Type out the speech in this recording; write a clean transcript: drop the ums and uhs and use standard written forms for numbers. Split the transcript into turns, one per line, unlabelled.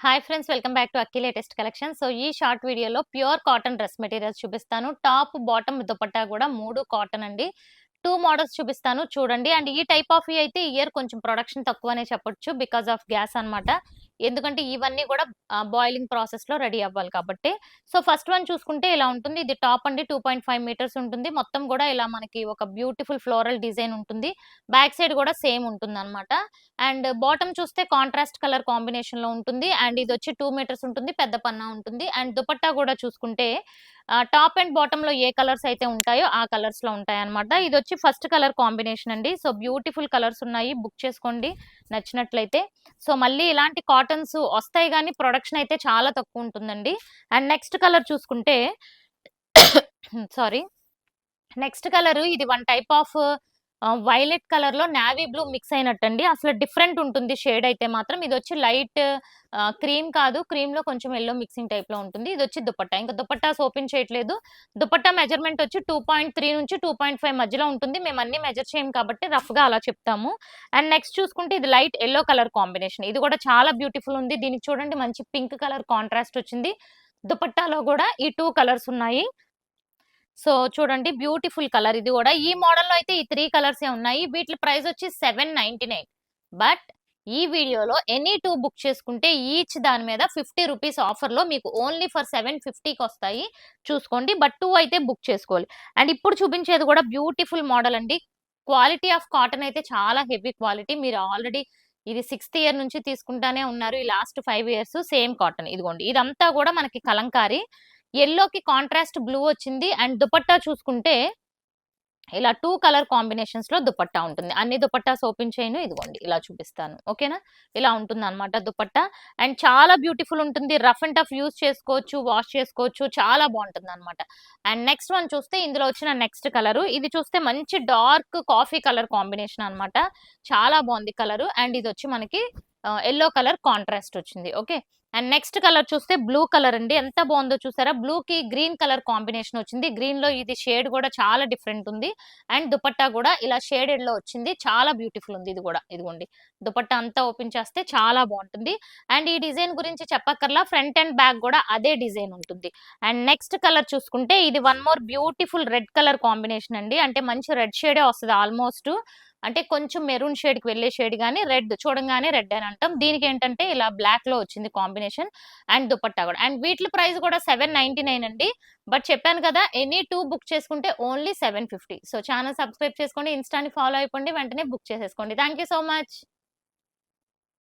Hi friends, welcome back to Akki latest collection. So ఈ short వీడియోలో pure cotton dress materials చూపిస్తాను. Top bottom dupatta కూడా 3 cotton అండి. 2 models చూపిస్తాను చూడండి. అండ్ ఈ టైప్ ఆఫ్ అయితే ఇయర్ కొంచెం ప్రొడక్షన్ తక్కువనే చెప్పొచ్చు బికాస్ ఆఫ్ గ్యాస్ అన్నమాట. ఎందుకంటే ఇవన్నీ కూడా బాయిలింగ్ ప్రాసెస్ లో రెడీ అవ్వాలి కాబట్టి. సో ఫస్ట్ వన్ చూసుకుంటే ఇలా ఉంటుంది. ఇది టాప్ అండి, 2.5 మీటర్స్ ఉంటుంది. మొత్తం కూడా ఇలా మనకి ఒక బ్యూటిఫుల్ ఫ్లోరల్ డిజైన్ ఉంటుంది. బ్యాక్ సైడ్ కూడా సేమ్ ఉంటుంది అనమాట. అండ్ బాటమ్ చూస్తే కాంట్రాస్ట్ కలర్ కాంబినేషన్ లో ఉంటుంది. అండ్ ఇది వచ్చి 2 మీటర్స్ ఉంటుంది, పెద్ద పన్నా ఉంటుంది. అండ్ దుపట్టా కూడా చూసుకుంటే టాప్ అండ్ బాటమ్ లో ఏ కలర్స్ అయితే ఉంటాయో ఆ కలర్స్ లో ఉంటాయి అనమాట. ఇది వచ్చి ఫస్ట్ కలర్ కాంబినేషన్ అండి. సో బ్యూటిఫుల్ కలర్స్ ఉన్నాయి, బుక్ చేసుకోండి నచ్చినట్లయితే. సో మళ్ళీ ఇలాంటి కాటన్స్ వస్తాయి కానీ ప్రొడక్షన్ అయితే చాలా తక్కువ ఉంటుందండి. అండ్ నెక్స్ట్ కలర్ చూసుకుంటే సారీ, నెక్స్ట్ కలర్ ఇది one type of violet colour లో నావీ బ్లూ మిక్స్ అయినట్టండి. అసలు డిఫరెంట్ ఉంటుంది షేడ్ అయితే మాత్రం. ఇది వచ్చి లైట్ క్రీమ్ కాదు, క్రీమ్ లో కొంచెం ఎల్లో మిక్సింగ్ టైప్ లో ఉంటుంది. ఇది వచ్చి దుపట్టా. ఇంకా దుపట్టాస్ ఓపెన్ చేయట్లేదు. దుపట్టా మెజర్మెంట్ వచ్చి 2.3 నుంచి 2.5 మధ్యలో ఉంటుంది. మేము అన్ని మెజర్ చేయం కాబట్టి రఫ్ గా అలా చెప్తాము. అండ్ నెక్స్ట్ చూసుకుంటే ఇది లైట్ ఎల్లో కలర్ కాంబినేషన్. ఇది కూడా చాలా బ్యూటిఫుల్ ఉంది. దీనికి చూడండి మంచి పింక్ కలర్ కాంట్రాస్ట్ వచ్చింది. దుపట్టాలో కూడా ఈ 2 కలర్స్ ఉన్నాయి. సో చూడండి బ్యూటిఫుల్ కలర్ ఇది కూడా. ఈ మోడల్లో అయితే ఈ 3 కలర్స్ ఉన్నాయి. వీటి ప్రైస్ వచ్చి 799. బట్ ఈ వీడియోలో ఎనీ 2 బుక్ చేసుకుంటే ఈచ్ దాని మీద 50 రూపీస్ ఆఫర్లో మీకు ఓన్లీ ఫర్ 750కి వస్తాయి. చూసుకోండి. బట్ 2 అయితే బుక్ చేసుకోవాలి. అండ్ ఇప్పుడు చూపించేది కూడా బ్యూటిఫుల్ మోడల్ అండి. క్వాలిటీ ఆఫ్ కాటన్ అయితే చాలా హెవీ క్వాలిటీ. మీరు ఆల్రెడీ ఇది 6th ఇయర్ నుంచి తీసుకుంటానే ఉన్నారు. ఈ లాస్ట్ 5 ఇయర్స్ సేమ్ కాటన్. ఇదిగోండి, ఇదంతా కూడా మనకి కలంకారీ. ఎల్లోకి కాంట్రాస్ట్ బ్లూ వచ్చింది. అండ్ దుపట్టా చూసుకుంటే ఇలా 2 కలర్ కాంబినేషన్స్ లో దుపట్టా ఉంటుంది. అన్ని దుపట్టాస్ ఓపెన్ చేయను, ఇదిగోండి ఇలా చూపిస్తాను. ఓకేనా, ఇలా ఉంటుంది అనమాట దుపట్టా. అండ్ చాలా బ్యూటిఫుల్ ఉంటుంది. రఫ్ అండ్ టఫ్ యూజ్ చేసుకోవచ్చు, వాష్ చేసుకోవచ్చు, చాలా బాగుంటుంది అనమాట. అండ్ నెక్స్ట్ వన్ చూస్తే ఇందులో వచ్చిన నెక్స్ట్ కలర్, ఇది చూస్తే మంచి డార్క్ కాఫీ కలర్ కాంబినేషన్ అనమాట. చాలా బాగుంది కలర్. అండ్ ఇది వచ్చి మనకి ఎల్లో కలర్ కాంట్రాస్ట్ వచ్చింది. ఓకే. అండ్ నెక్స్ట్ కలర్ చూస్తే బ్లూ కలర్ అండి. ఎంత బాగుందో చూసారా. బ్లూ కి గ్రీన్ కలర్ కాంబినేషన్ వచ్చింది. గ్రీన్ లో ఇది షేడ్ కూడా చాలా డిఫరెంట్ ఉంది. అండ్ దుపట్టా కూడా ఇలా షేడెడ్ లో వచ్చింది. చాలా బ్యూటిఫుల్ ఉంది ఇది కూడా. ఇదిగోండి, దుపట్టా అంతా ఓపెన్ చేస్తే చాలా బాగుంటుంది. అండ్ ఈ డిజైన్ గురించి చెప్పక్కర్లా, ఫ్రంట్ అండ్ బ్యాక్ కూడా అదే డిజైన్ ఉంటుంది. అండ్ నెక్స్ట్ కలర్ చూసుకుంటే ఇది one more beautiful red colour combination అండి. అంటే మంచి రెడ్ షేడే వస్తుంది ఆల్మోస్ట్. అంటే కొంచెం మెరూన్ షేడ్ కి వెళ్ళే షేడ్ గానీ రెడ్ చూడంగానే రెడ్ అని అంటాం. దీనికి ఏంటంటే ఇలా బ్లాక్ లో వచ్చింది కాంబినేషన్. అండ్ దుపట్టా కూడా. అండ్ వీటి ప్రైస్ కూడా 799 అండి. బట్ చెప్పాను కదా, ఎనీ 2 బుక్ చేసుకుంటే ఓన్లీ 750. సో ఛానల్ సబ్స్క్రైబ్ చేసుకోండి, ఇన్స్టాని ఫాలో అయిపోండి, వెంటనే బుక్ చేసేసుకోండి. Thank so much.